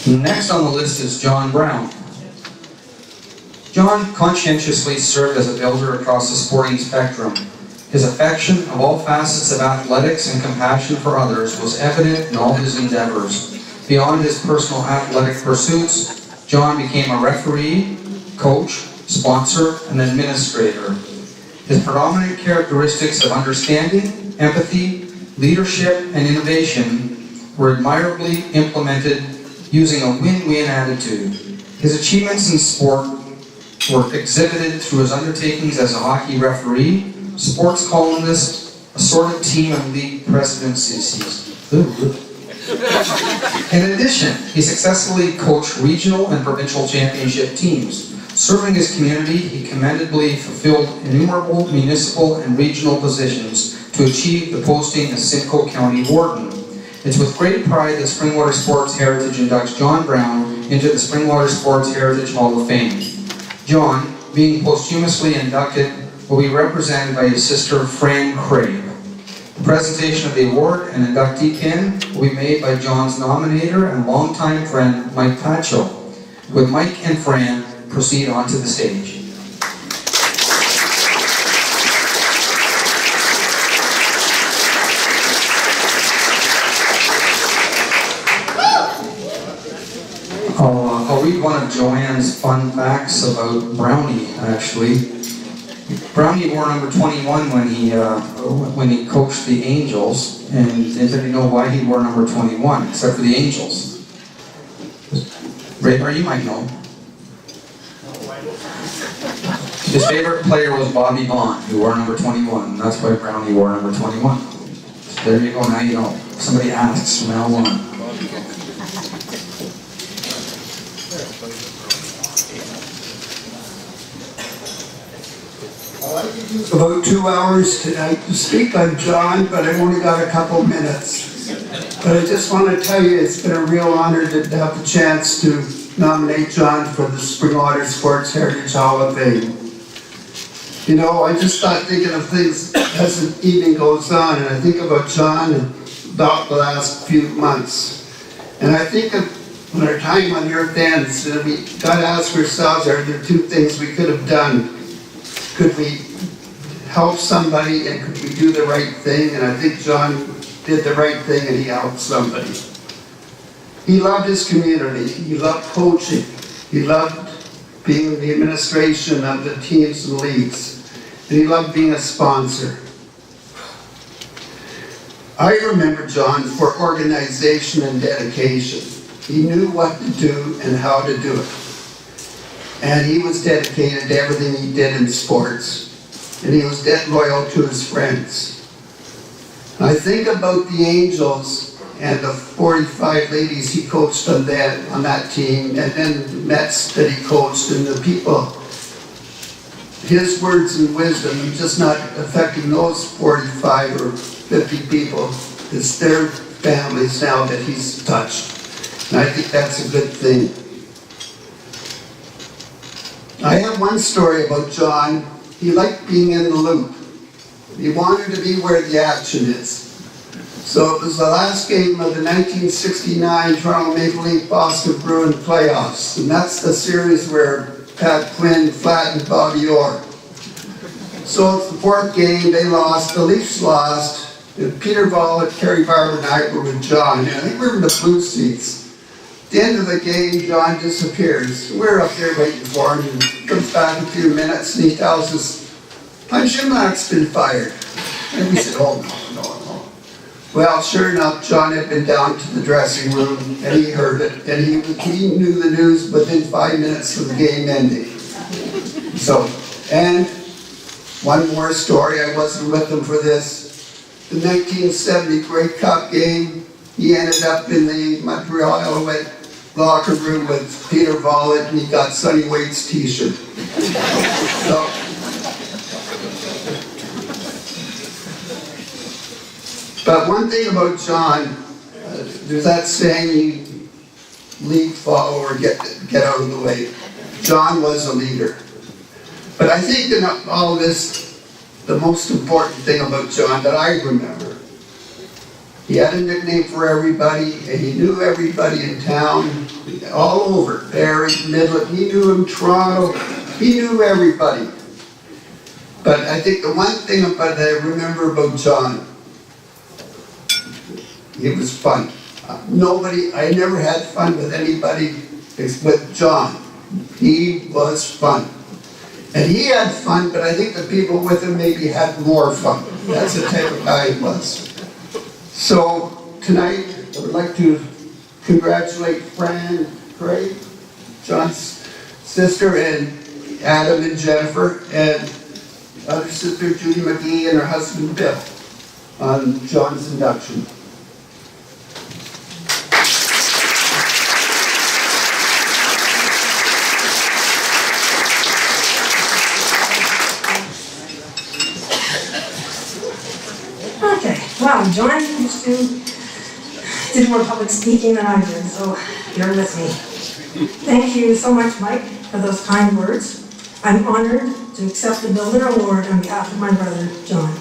Next on the list is John Brown. John conscientiously served as a builder across the sporting spectrum. His affection of all facets of athletics and compassion for others was evident in all his endeavors. Beyond his personal athletic pursuits, John became a referee, coach, sponsor, and administrator. His predominant characteristics of understanding, empathy, leadership, and innovation were admirably implemented using a win-win attitude. His achievements in sport were exhibited through his undertakings as a hockey referee, sports columnist, assorted team and league presidencies. In addition, he successfully coached regional and provincial championship teams. Serving his community, he commendably fulfilled innumerable municipal and regional positions to achieve the posting as Simcoe County Warden. It's with great pride that Springwater Sports Heritage inducts John Brown into the Springwater Sports Heritage Hall of Fame. John, being posthumously inducted, will be represented by his sister, Fran Craig. The presentation of the award and inductee pin will be made by John's nominator and longtime friend, Mike Pacho. With Mike and Fran, proceed onto the stage. I'll read one of Joanne's fun facts about Brownie, actually. Brownie wore number 21 when he coached the Angels, and anybody know why he wore number 21, except for the Angels? Radar, you might know. His favorite player was Bobby Bond, who wore number 21. That's why Brownie wore number 21. So there you go, now you know. Somebody asks from now on. About 2 hours tonight to speak on John, but I've only got a couple minutes. But I just want to tell you, it's been a real honor to have the chance to nominate John for the Springwater Sports Heritage Hall of Fame. You know, I just start thinking of things as the evening goes on, and I think about John about the last few months. And I think of when our time on earth ends, and we got to ask ourselves, are there two things we could have done? Could we help somebody, and could we do the right thing? And I think John did the right thing, and he helped somebody. He loved his community. He loved coaching. He loved being in the administration of the teams and leagues. And he loved being a sponsor. I remember John for organization and dedication. He knew what to do and how to do it. And he was dedicated to everything he did in sports. And he was dead loyal to his friends. I think about the Angels and the 45 ladies he coached on that team, and then the Mets that he coached, and the people. His words and wisdom, just not affecting those 45 or 50 people. It's their families now that he's touched. And I think that's a good thing. I have one story about John. He liked being in the loop. He wanted to be where the action is. So it was the last game of the 1969 Toronto Maple Leaf Boston Bruins playoffs. And that's the series where Pat Quinn flattened Bobby Orr. So it's the fourth game, they lost, the Leafs lost. And Peter Vollett, Kerry Barber, and I were with John. And I think we were in the blue seats. At the end of the game, John disappears. We're up there waiting for him, and he comes back in a few minutes, and he tells us, "Punch Shimlock's been fired." And we said, "Oh, no. Well, sure enough, John had been down to the dressing room, and he heard it, and he knew the news within 5 minutes of the game ending. So, and one more story, I wasn't with him for this. The 1970 Grey Cup game, he ended up in the Montreal Alouette locker room with Peter Vollett, and he got Sonny Waite's t-shirt. So, but one thing about John, there's that saying, you lead, follow, or get out of the way. John was a leader. But I think in all this, the most important thing about John that I remember, he had a nickname for everybody, and he knew everybody in town. all over, Barrie, Midland, he knew him, Toronto, he knew everybody. But I think the one thing that I remember about John, it was fun. I never had fun with anybody with John. He was fun. And he had fun, but I think the people with him maybe had more fun. That's the type of guy he was. So tonight, I would like to congratulate Fran Craig, John's sister, and Adam and Jennifer, and other sister Judy McGee and her husband Bill on John's induction. Okay, well, John used to did more public speaking than I did, so bear with me. Thank you so much, Mike, for those kind words. I'm honored to accept the Builder Award on behalf of my brother, John,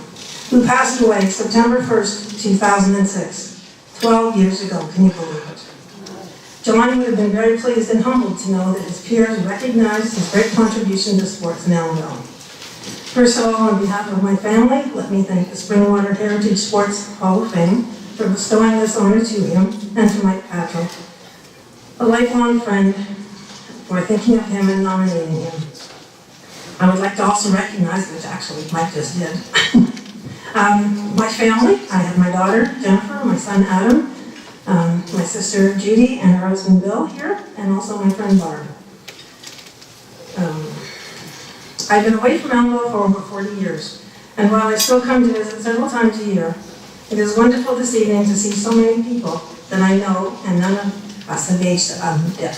who passed away September 1st, 2006, 12 years ago. Can you believe it? John would have been very pleased and humbled to know that his peers recognized his great contribution to sports in Elmville. First of all, on behalf of my family, let me thank the Springwater Heritage Sports Hall of Fame for bestowing this honor to him, and to Mike Patro, a lifelong friend, for thinking of him and nominating him. I would like to also recognize, which actually Mike just did, my family. I have my daughter, Jennifer, my son, Adam, my sister, Judy, and her husband, Bill, here, and also my friend, Barb. I've been away from Elmville for over 40 years, and while I still come to visit several times a year, it is wonderful this evening to see so many people that I know, and none of us have aged yet.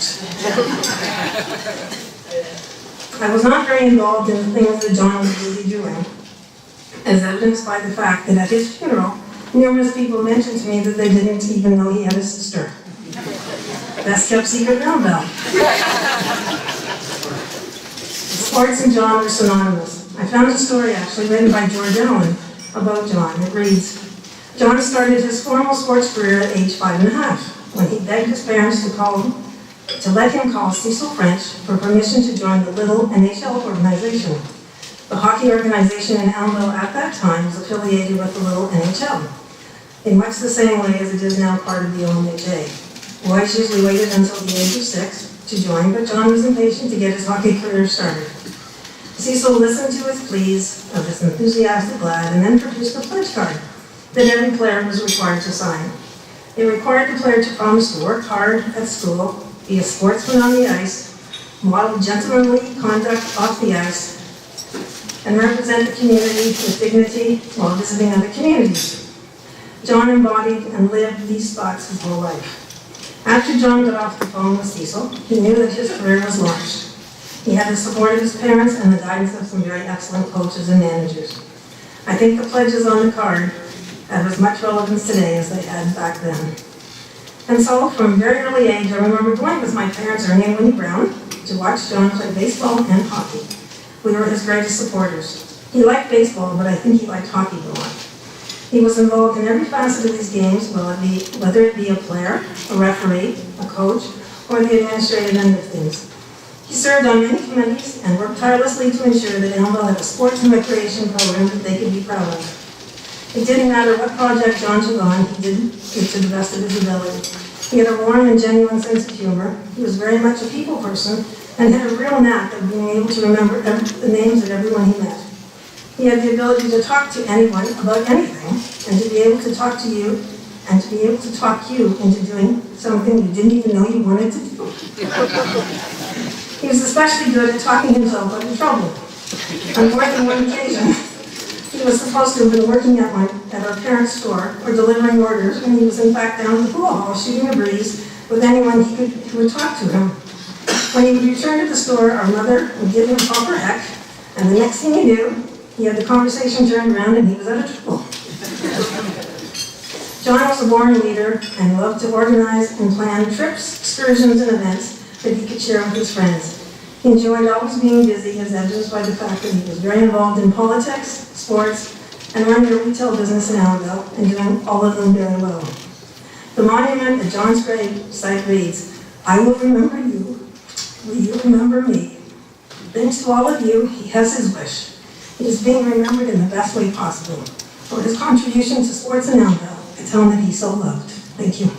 I was not very involved in the things that John was really doing, as evidenced by the fact that at his funeral, numerous people mentioned to me that they didn't even know he had a sister. Best kept secret in Elmville. Sports and John were synonymous. I found a story actually written by George Allen about John. It reads, John started his formal sports career at age 5.5, when he begged his parents to let him call Cecil French for permission to join the Little NHL organization. The hockey organization in Elmville at that time was affiliated with the Little NHL, in much the same way as it is now part of the OMHA. Boys usually waited until the age of 6 to join, but John was impatient to get his hockey career started. Cecil listened to his pleas of his enthusiastic lad and then produced a pledge card that every player was required to sign. It required the player to promise to work hard at school, be a sportsman on the ice, model gentlemanly conduct off the ice, and represent the community with dignity while visiting other communities. John embodied and lived these thoughts his whole life. After John got off the phone with Cecil, he knew that his career was launched. He had the support of his parents and the guidance of some very excellent coaches and managers. I think the pledges on the card have as much relevance today as they had back then. And so, from a very early age, I remember going with my parents, Ernie and Winnie Brown, to watch John play baseball and hockey. We were his greatest supporters. He liked baseball, but I think he liked hockey more. He was involved in every facet of these games, whether it be a player, a referee, a coach, or the administrative end of things. He served on many committees and worked tirelessly to ensure that Elmville had a sports and recreation program that they could be proud of. It didn't matter what project John took on, he did it to the best of his ability. He had a warm and genuine sense of humor. He was very much a people person and had a real knack of being able to remember the names of everyone he met. He had the ability to talk to anyone about anything, and to be able to talk to you, and to be able to talk you into doing something you didn't even know you wanted to do. He was especially good at talking himself out of trouble. On more than one occasion, he was supposed to have been working at our parents' store or delivering orders when he was in fact down in the pool hall shooting a breeze with anyone who would talk to him. When he would return to the store, our mother would give him a proper heck, and the next thing he knew, he had the conversation turned around and he was out of trouble. John was a born leader and loved to organize and plan trips, excursions, and events that he could share with his friends. He enjoyed always being busy, as evidenced by the fact that he was very involved in politics, sports, and running a retail business in Elmville, and doing all of them very well. The monument at John's grave site reads, I will remember you. Will you remember me? Thanks to all of you, he has his wish. He is being remembered in the best way possible for his contribution to sports in Elmville, a town that he so loved. Thank you.